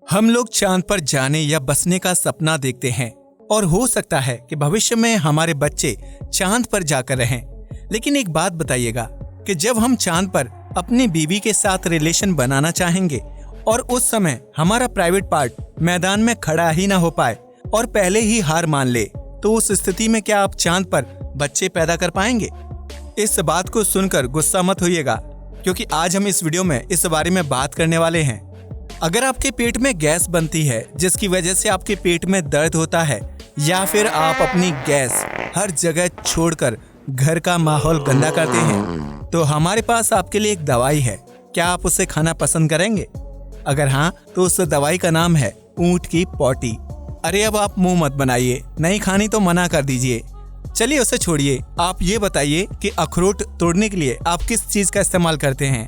हम लोग चांद पर जाने या बसने का सपना देखते हैं और हो सकता है कि भविष्य में हमारे बच्चे चांद पर जाकर रहें। लेकिन एक बात बताइएगा कि जब हम चांद पर अपनी बीवी के साथ रिलेशन बनाना चाहेंगे और उस समय हमारा प्राइवेट पार्ट मैदान में खड़ा ही ना हो पाए और पहले ही हार मान ले, तो उस स्थिति में क्या आप चांद पर बच्चे पैदा कर पाएंगे? इस बात को सुनकर गुस्सा मत होइएगा, क्योंकि आज हम इस वीडियो में इस बारे में बात करने वाले हैं। अगर आपके पेट में गैस बनती है जिसकी वजह से आपके पेट में दर्द होता है, या फिर आप अपनी गैस हर जगह छोड़कर घर का माहौल गंदा करते हैं, तो हमारे पास आपके लिए एक दवाई है। क्या आप उसे खाना पसंद करेंगे? अगर हाँ, तो उस दवाई का नाम है ऊंट की पॉटी। अरे अब आप मुंह मत बनाइए, नहीं खानी तो मना कर दीजिए। चलिए उसे छोड़िए, आप ये बताइए कि अखरोट तोड़ने के लिए आप किस चीज का इस्तेमाल करते हैं?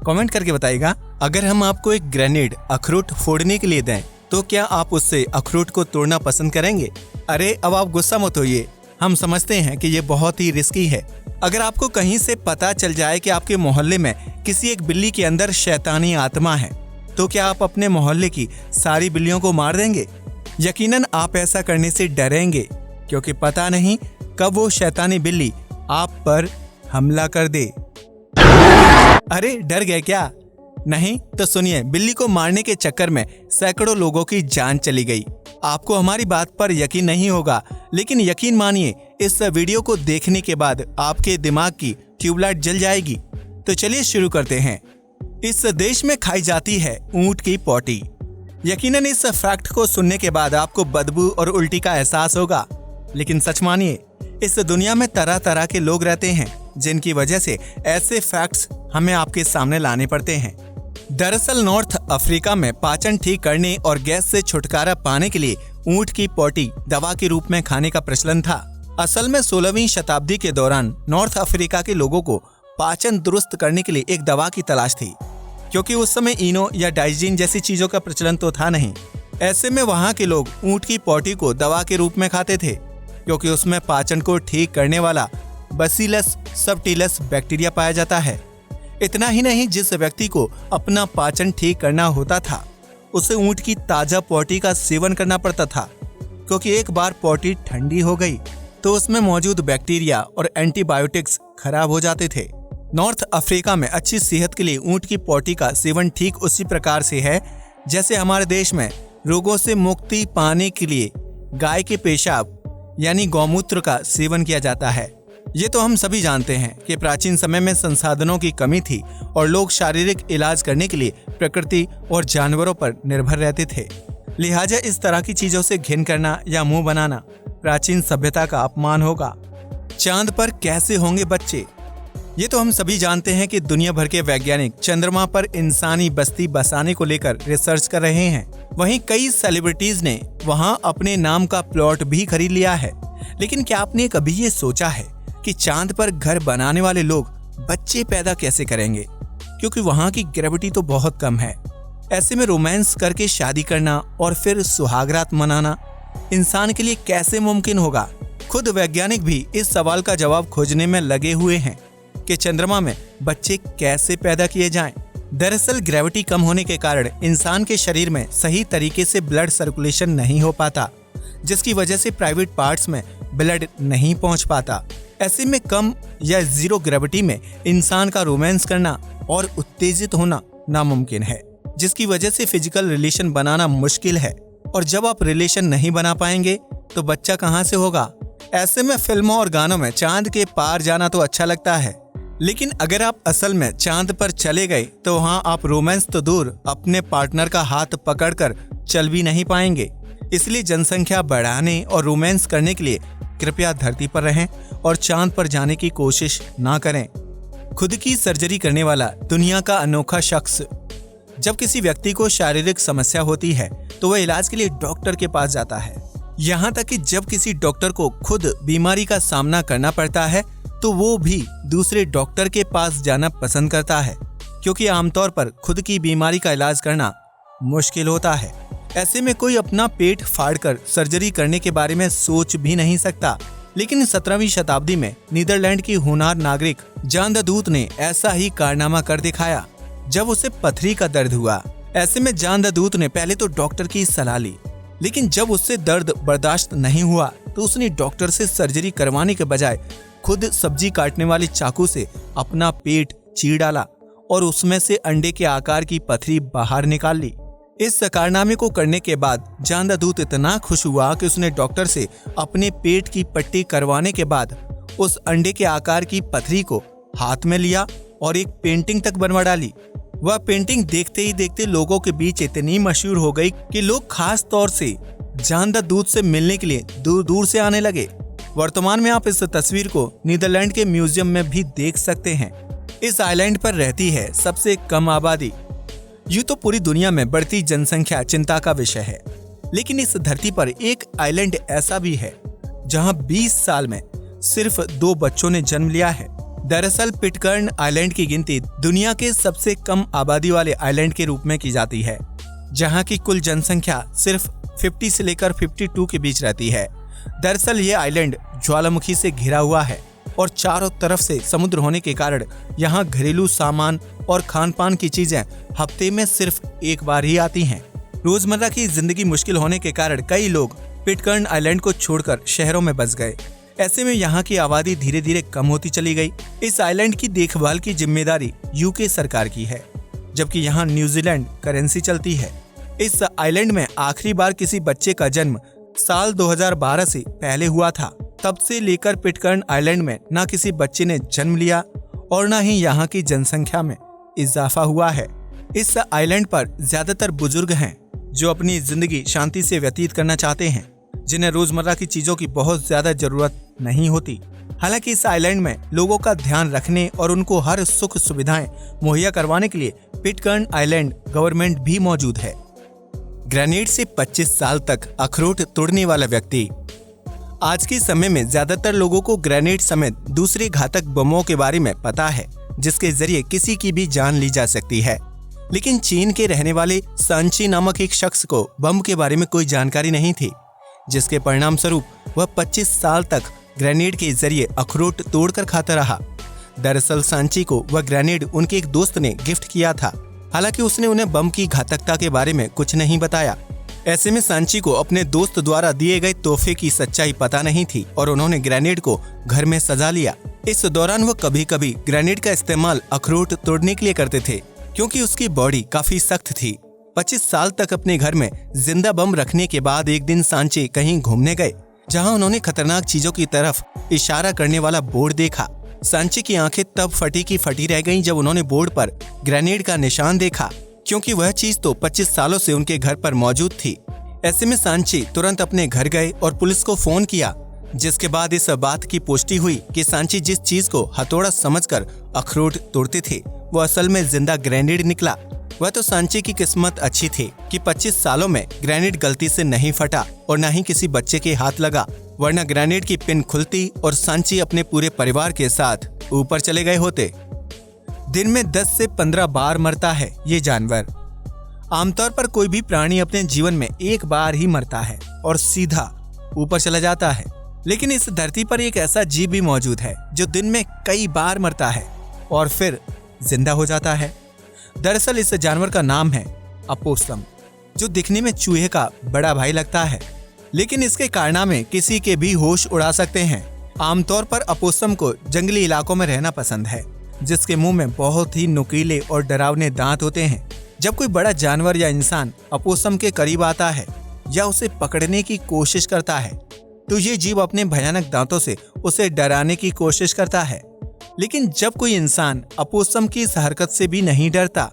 कमेंट करके बताइएगा। अगर हम आपको एक ग्रेनेड अखरोट फोड़ने के लिए दें, तो क्या आप उससे अखरोट को तोड़ना पसंद करेंगे? अरे अब आप गुस्सा मत होइए, हम समझते हैं कि ये बहुत ही रिस्की है। अगर आपको कहीं से पता चल जाए कि आपके मोहल्ले में किसी एक बिल्ली के अंदर शैतानी आत्मा है, तो क्या आप अपने मोहल्ले की सारी बिल्लियों को मार देंगे? यकीनन आप ऐसा करने से डरेंगे, क्योंकि पता नहीं कब वो शैतानी बिल्ली आप पर हमला कर दे। अरे डर गए क्या? नहीं तो सुनिए, बिल्ली को मारने के चक्कर में सैकड़ों लोगों की जान चली गई। आपको हमारी बात पर यकीन नहीं होगा, लेकिन यकीन मानिए, इस वीडियो को देखने के बाद आपके दिमाग की ट्यूबलाइट जल जाएगी। तो चलिए शुरू करते हैं। इस देश में खाई जाती है ऊंट की पॉटी। यकीनन इस फैक्ट को सुनने के बाद आपको बदबू और उल्टी का एहसास होगा, लेकिन सच मानिए, इस दुनिया में तरह तरह के लोग रहते हैं जिनकी वजह से ऐसे फैक्ट्स हमें आपके सामने लाने पड़ते हैं। दरअसल नॉर्थ अफ्रीका में पाचन ठीक करने और गैस से छुटकारा पाने के लिए ऊंट की पॉटी दवा के रूप में खाने का प्रचलन था। असल में 16वीं शताब्दी के दौरान नॉर्थ अफ्रीका के लोगों को पाचन दुरुस्त करने के लिए एक दवा की तलाश थी, क्योंकि उस समय इनो या डाइजीन जैसी चीजों का प्रचलन तो था नहीं। ऐसे में वहाँ के लोग ऊंट की पॉटी को दवा के रूप में खाते थे, क्योंकि उसमें पाचन को ठीक करने वाला बैसिलस सबटिलस बैक्टीरिया पाया जाता है। इतना ही नहीं, जिस व्यक्ति को अपना पाचन ठीक करना होता था, उसे ऊंट की ताजा पॉटी का सेवन करना पड़ता था, क्योंकि एक बार पॉटी ठंडी हो गई तो उसमें मौजूद बैक्टीरिया और एंटीबायोटिक्स खराब हो जाते थे। नॉर्थ अफ्रीका में अच्छी सेहत के लिए ऊंट की पॉटी का सेवन ठीक उसी प्रकार से है जैसे हमारे देश में रोगों से मुक्ति पाने के लिए गाय के पेशाब यानी गौमूत्र का सेवन किया जाता है। ये तो हम सभी जानते हैं कि प्राचीन समय में संसाधनों की कमी थी और लोग शारीरिक इलाज करने के लिए प्रकृति और जानवरों पर निर्भर रहते थे। लिहाजा इस तरह की चीजों से घिन करना या मुंह बनाना प्राचीन सभ्यता का अपमान होगा। चांद पर कैसे होंगे बच्चे? ये तो हम सभी जानते हैं कि दुनिया भर के वैज्ञानिक चंद्रमा पर इंसानी बस्ती बसाने को लेकर रिसर्च कर रहे हैं। वहीं कई सेलिब्रिटीज ने वहां अपने नाम का प्लॉट भी खरीद लिया है। लेकिन क्या आपने कभी ये सोचा है कि चांद पर घर बनाने वाले लोग बच्चे पैदा कैसे करेंगे? क्योंकि वहां की ग्रेविटी तो बहुत कम है। ऐसे में रोमांस करके शादी करना और फिर सुहागरात मनाना इंसान के लिए कैसे मुमकिन होगा? खुद वैज्ञानिक भी इस सवाल का जवाब खोजने में लगे हुए हैं कि चंद्रमा में बच्चे कैसे पैदा किए जाएं। दरअसल ग्रेविटी कम होने के कारण इंसान के शरीर में सही तरीके से ब्लड सर्कुलेशन नहीं हो पाता, जिसकी वजह से प्राइवेट पार्ट्स में ब्लड नहीं पहुंच पाता। ऐसे में कम या जीरो ग्रेविटी में इंसान का रोमांस करना और उत्तेजित होना नामुमकिन है, जिसकी वजह से फिजिकल रिलेशन बनाना मुश्किल है। और जब आप रिलेशन नहीं बना पाएंगे तो बच्चा कहां से होगा? ऐसे में फिल्मों और गानों में चांद के पार जाना तो अच्छा लगता है, लेकिन अगर आप असल में चांद पर चले गए तो वहां आप रोमांस तो दूर, अपने पार्टनर का हाथ पकड़कर चल भी नहीं पाएंगे। इसलिए जनसंख्या बढ़ाने और रोमांस करने के लिए कृपया धरती पर रहें और चांद पर जाने की कोशिश ना करें। खुद की सर्जरी करने वाला दुनिया का अनोखा शख्स। जब किसी व्यक्ति को शारीरिक समस्या होती है तो वह इलाज के लिए डॉक्टर के पास जाता है। यहाँ तक कि जब किसी डॉक्टर को खुद बीमारी का सामना करना पड़ता है तो वो भी दूसरे डॉक्टर के पास जाना पसंद करता है, क्योंकि आमतौर पर खुद की बीमारी का इलाज करना मुश्किल होता है। ऐसे में कोई अपना पेट फाड़कर सर्जरी करने के बारे में सोच भी नहीं सकता। लेकिन 17वीं शताब्दी में नीदरलैंड की होनहार नागरिक जान द दूत ने ऐसा ही कारनामा कर दिखाया। जब उसे पथरी का दर्द हुआ, ऐसे में जान द दूत ने पहले तो डॉक्टर की सलाह ली, लेकिन जब उससे दर्द बर्दाश्त नहीं हुआ तो उसने डॉक्टर से सर्जरी करवाने के बजाय खुद सब्जी काटने वाली चाकू से अपना पेट चीर डाला और उसमें से अंडे के आकार की पथरी बाहर निकाल ली। इस कारनामे को करने के बाद जान द दूत इतना खुश हुआ कि उसने डॉक्टर से अपने पेट की पट्टी करवाने के बाद उस अंडे के आकार की पथरी को हाथ में लिया और एक पेंटिंग तक बनवा डाली। वह पेंटिंग देखते ही देखते लोगों के बीच इतनी मशहूर हो गई कि लोग खास तौर से जान द दूत से मिलने के लिए दूर दूर से आने लगे। वर्तमान में आप इस तस्वीर को नीदरलैंड के म्यूजियम में भी देख सकते हैं। इस आइलैंड पर रहती है सबसे कम आबादी। यूं तो पूरी दुनिया में बढ़ती जनसंख्या चिंता का विषय है, लेकिन इस धरती पर एक आइलैंड ऐसा भी है जहां 20 साल में सिर्फ 2 बच्चों ने जन्म लिया है। दरअसल पिटकर्न आइलैंड की गिनती दुनिया के सबसे कम आबादी वाले आइलैंड के रूप में की जाती है, जहां की कुल जनसंख्या सिर्फ 50 से लेकर 52 के बीच रहती है। दरअसल ये आइलैंड ज्वालामुखी से घिरा हुआ है और चारों तरफ से समुद्र होने के कारण यहाँ घरेलू सामान और खान पान की चीजें हफ्ते में सिर्फ एक बार ही आती हैं। रोजमर्रा की जिंदगी मुश्किल होने के कारण कई लोग पिटकर्न आइलैंड को छोड़कर शहरों में बस गए। ऐसे में यहाँ की आबादी धीरे धीरे कम होती चली गई। इस आइलैंड की देखभाल की जिम्मेदारी यूके सरकार की है, जबकि यहाँ न्यूजीलैंड करेंसी चलती है। इस आइलैंड में आखिरी बार किसी बच्चे का जन्म साल 2012 से पहले हुआ था। तब से लेकर पिटकर्न आइलैंड में न किसी बच्चे ने जन्म लिया और न ही यहाँ की जनसंख्या में इजाफा हुआ है। इस आइलैंड पर ज्यादातर बुजुर्ग हैं जो अपनी जिंदगी शांति से व्यतीत करना चाहते हैं, जिन्हें रोजमर्रा की चीजों की बहुत ज्यादा जरूरत नहीं होती। हालांकि इस आइलैंड में लोगों का ध्यान रखने और उनको हर सुख सुविधाएं मुहैया करवाने के लिए पिटकर्न आइलैंड गवर्नमेंट भी मौजूद है। ग्रेनेड से 25 साल तक अखरोट तोड़ने वाला व्यक्ति। आज के समय में ज्यादातर लोगों को ग्रेनेड समेत दूसरे घातक बमों के बारे में पता है, जिसके जरिए किसी की भी जान ली जा सकती है। लेकिन चीन के रहने वाले सांची नामक एक शख्स को बम के बारे में कोई जानकारी नहीं थी, जिसके परिणाम स्वरूप वह 25 साल तक ग्रेनेड के जरिए अखरोट तोड़कर खाता रहा। दरअसल सांची को वह ग्रेनेड उनके एक दोस्त ने गिफ्ट किया था। हालांकि उसने उन्हें बम की घातकता के बारे में कुछ नहीं बताया। ऐसे में सांची को अपने दोस्त द्वारा दिए गए तोहफे की सच्चाई पता नहीं थी और उन्होंने ग्रेनेड को घर में सजा लिया। इस दौरान वो कभी कभी ग्रेनेड का इस्तेमाल अखरोट तोड़ने के लिए करते थे, क्योंकि उसकी बॉडी काफी सख्त थी। 25 साल तक अपने घर में जिंदा बम रखने के बाद एक दिन सांची कहीं घूमने गए, जहां उन्होंने खतरनाक चीजों की तरफ इशारा करने वाला बोर्ड देखा। सांची की आंखें तब फटी की फटी रह गईं जब उन्होंने बोर्ड पर ग्रेनेड का निशान देखा, क्योंकि वह चीज तो 25 सालों से उनके घर पर मौजूद थी। ऐसे में सांची तुरंत अपने घर गए और पुलिस को फोन किया, जिसके बाद इस बात की पुष्टि हुई कि सांची जिस चीज को हथौड़ा समझकर अखरोट तोड़ते थे वो असल में जिंदा ग्रेनेड निकला। वह तो सांची की किस्मत अच्छी थी कि 25 सालों में ग्रेनेड गलती से नहीं फटा और न ही किसी बच्चे के हाथ लगा, वरना ग्रेनेड की पिन खुलती और सांची अपने पूरे परिवार के साथ ऊपर चले गए होते। दिन में 10 से 15 बार मरता है ये जानवर। आमतौर पर कोई भी प्राणी अपने जीवन में एक बार ही मरता है और सीधा ऊपर चला जाता है, लेकिन इस धरती पर एक ऐसा जीव भी मौजूद है जो दिन में कई बार मरता है और फिर जिंदा हो जाता है। दरअसल इस जानवर का नाम है अपोसम, जो दिखने में चूहे का बड़ा भाई लगता है, लेकिन इसके कारनामे किसी के भी होश उड़ा सकते हैं। आमतौर पर अपोसम को जंगली इलाकों में रहना पसंद है, जिसके मुंह में बहुत ही नुकीले और डरावने दांत होते हैं। जब कोई बड़ा जानवर या इंसान अपोसम के करीब आता है या उसे पकड़ने की कोशिश करता है तो ये जीव अपने भयानक दांतों से उसे डराने की कोशिश करता है। लेकिन जब कोई इंसान अपोसम की इस हरकत से भी नहीं डरता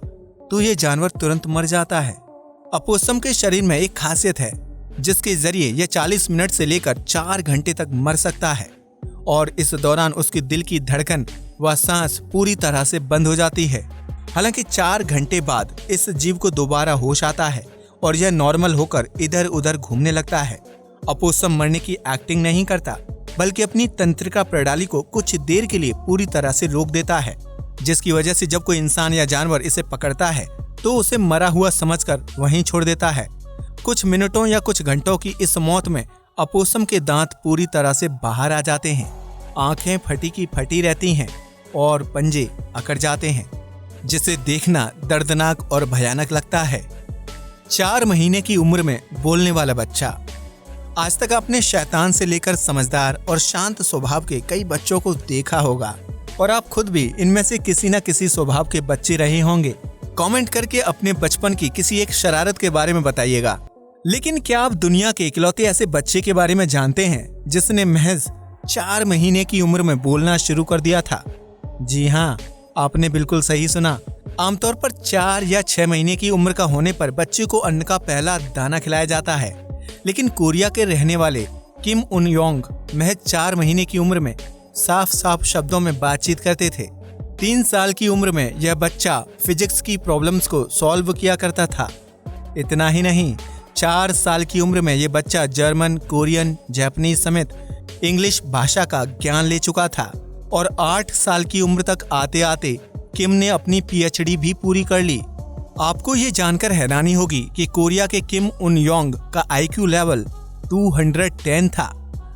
तो ये जानवर तुरंत मर जाता है। अपोसम के शरीर में एक खासियत है जिसके जरिए यह 40 मिनट से लेकर 4 घंटे तक मर सकता है और इस दौरान उसकी दिल की धड़कन व सांस पूरी तरह से बंद हो जाती है। हालांकि 4 घंटे बाद इस जीव को दोबारा होश आता है और यह नॉर्मल होकर इधर उधर घूमने लगता है। अपोसम मरने की एक्टिंग नहीं करता, बल्कि अपनी तंत्रिका प्रणाली को कुछ देर के लिए पूरी तरह से रोक देता है, जिसकी वजह से जब कोई इंसान या जानवर इसे पकड़ता है तो उसे मरा हुआ समझकर वहीं छोड़ देता है। कुछ मिनटों या कुछ घंटों की इस मौत में अपोसम के दांत पूरी तरह से बाहर आ जाते हैं, आंखें फटी की फटी रहती हैं और पंजे अकड़ जाते हैं, जिसे देखना दर्दनाक और भयानक लगता है। 4 महीने की उम्र में बोलने वाला बच्चा। आज तक आपने शैतान से लेकर समझदार और शांत स्वभाव के कई बच्चों को देखा होगा और आप खुद भी इनमें से किसी न किसी स्वभाव के बच्चे रहे होंगे। कमेंट करके अपने बचपन की किसी एक शरारत के बारे में बताइएगा। लेकिन क्या आप दुनिया के इकलौते ऐसे बच्चे के बारे में जानते हैं जिसने महज 4 महीने की उम्र में बोलना शुरू कर दिया था? जी हाँ, आपने बिल्कुल सही सुना। आमतौर पर 4 या 6 महीने की उम्र का होने पर बच्चे को अन्न का पहला दाना खिलाया जाता है, लेकिन कोरिया के रहने वाले किम उन योंग महज 4 महीने की उम्र में साफ साफ शब्दों में बातचीत करते थे। 3 साल की उम्र में यह बच्चा फिजिक्स की प्रॉब्लम्स को सॉल्व किया करता था। इतना ही नहीं, 4 साल की उम्र में यह बच्चा जर्मन, कोरियन, जापानीज समेत इंग्लिश भाषा का ज्ञान ले चुका था और 8 साल की उम्र तक आते आते किम ने अपनी पीएचडी भी पूरी कर ली। आपको ये जानकर हैरानी होगी कि कोरिया के किम उन योंग का आईक्यू लेवल 210 था,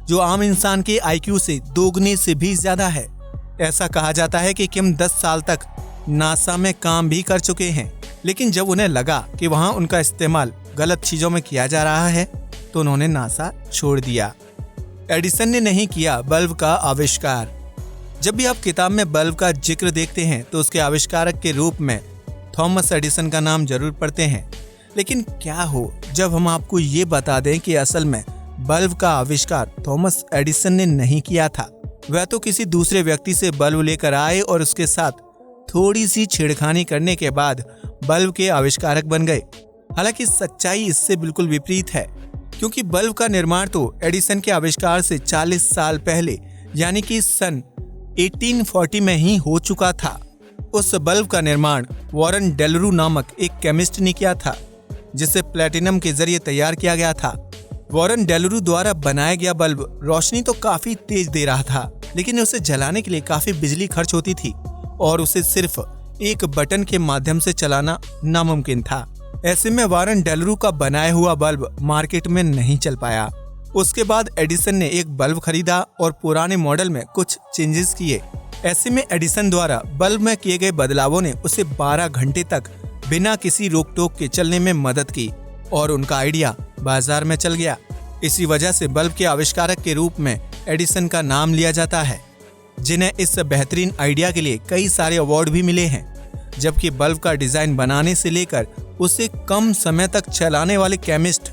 जो आम इंसान के आईक्यू से दोगुने से भी ज्यादा है। ऐसा कहा जाता है कि किम 10 साल तक नासा में काम भी कर चुके हैं, लेकिन जब उन्हें लगा कि वहां उनका इस्तेमाल गलत चीजों में किया जा रहा है तो उन्होंने नासा छोड़ दिया। एडिसन ने नहीं किया बल्ब का आविष्कार। जब भी आप किताब में बल्ब का जिक्र देखते हैं तो उसके आविष्कारक के रूप में थॉमस एडिसन का नाम जरूर पढ़ते हैं, लेकिन क्या हो जब हम आपको ये बता दें कि असल में बल्ब का आविष्कार थॉमस एडिसन ने नहीं किया था। वह तो किसी दूसरे व्यक्ति से बल्ब लेकर आए और उसके साथ थोड़ी सी छेड़खानी करने के बाद बल्ब के आविष्कारक बन गए। हालांकि सच्चाई इससे बिल्कुल विपरीत है, क्योंकि बल्ब का निर्माण तो एडिसन के आविष्कार से 40 साल पहले यानी कि सन 1840 में ही हो चुका था। उस बल्ब का निर्माण वॉरेन डेलरू नामक एक केमिस्ट ने किया था, जिसे प्लेटिनम के जरिए तैयार किया गया था। वॉरेन डेलरू द्वारा बनाया गया बल्ब रोशनी तो काफी तेज दे रहा था, लेकिन उसे जलाने के लिए काफी बिजली खर्च होती थी और उसे सिर्फ एक बटन के माध्यम से चलाना नामुमकिन था। ऐसे में वॉरेन डेलरू का बनाया हुआ बल्ब मार्केट में नहीं चल पाया। उसके बाद एडिसन ने एक बल्ब खरीदा और पुराने मॉडल में कुछ चेंजेस किए। ऐसे में एडिसन द्वारा बल्ब में किए गए बदलावों ने उसे 12 घंटे तक बिना किसी रोक टोक के चलने में मदद की और उनका आइडिया बाजार में चल गया। इसी वजह से बल्ब के आविष्कारक के रूप में एडिसन का नाम लिया जाता है, जिन्हें इस बेहतरीन आइडिया के लिए कई सारे अवार्ड भी मिले हैं। जबकि बल्ब का डिजाइन बनाने से लेकर उसे कम समय तक चलाने वाले केमिस्ट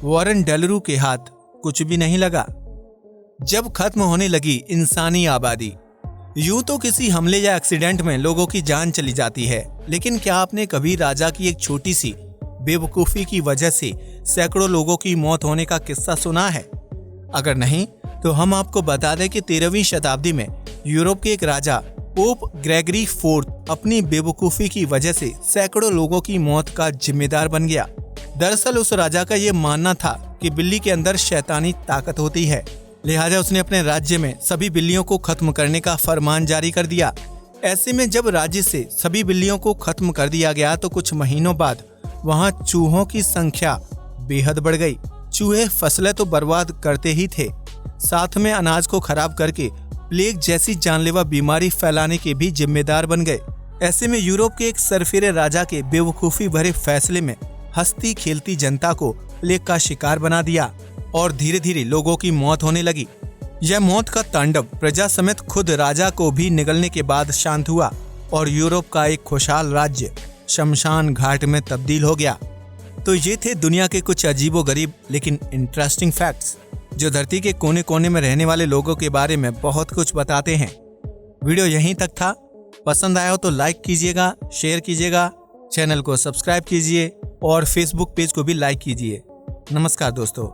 वॉरेन डेलरू के हाथ कुछ भी नहीं लगा। जब खत्म होने लगी इंसानी आबादी, यूं तो किसी हमले या एक्सीडेंट में लोगों की जान चली जाती है, लेकिन क्या आपने कभी राजा की एक छोटी सी बेवकूफी की वजह से सैकड़ों लोगों की मौत होने का किस्सा सुना है? अगर नहीं तो हम आपको बता दें कि 13वीं शताब्दी में यूरोप के एक राजा पोप ग्रेगरी IV अपनी बेवकूफी की वजह से सैकड़ों लोगों की मौत का जिम्मेदार बन गया। दरअसल उस राजा का यह मानना था कि बिल्ली के अंदर शैतानी ताकत होती है, लिहाजा उसने अपने राज्य में सभी बिल्लियों को खत्म करने का फरमान जारी कर दिया। ऐसे में जब राज्य से सभी बिल्लियों को खत्म कर दिया गया तो कुछ महीनों बाद वहां चूहों की संख्या बेहद बढ़ गई। चूहे फसलें तो बर्बाद करते ही थे, साथ में अनाज को खराब करके प्लेग जैसी जानलेवा बीमारी फैलाने के भी जिम्मेदार बन गए। ऐसे में यूरोप के एक सरफिरे राजा के बेवकूफी भरे फैसले में हंसती खेलती जनता को प्लेग का शिकार बना दिया और धीरे धीरे लोगों की मौत होने लगी। यह मौत का तांडव प्रजा समेत खुद राजा को भी निगलने के बाद शांत हुआ और यूरोप का एक खुशहाल राज्य शमशान घाट में तब्दील हो गया। तो ये थे दुनिया के कुछ अजीबोगरीब लेकिन इंटरेस्टिंग फैक्ट्स, जो धरती के कोने कोने में रहने वाले लोगों के बारे में बहुत कुछ बताते हैं। वीडियो यहीं तक था। पसंद आया हो तो लाइक कीजिएगा, शेयर कीजिएगा, चैनल को सब्सक्राइब कीजिए और फेसबुक पेज को भी लाइक कीजिए। नमस्कार दोस्तों।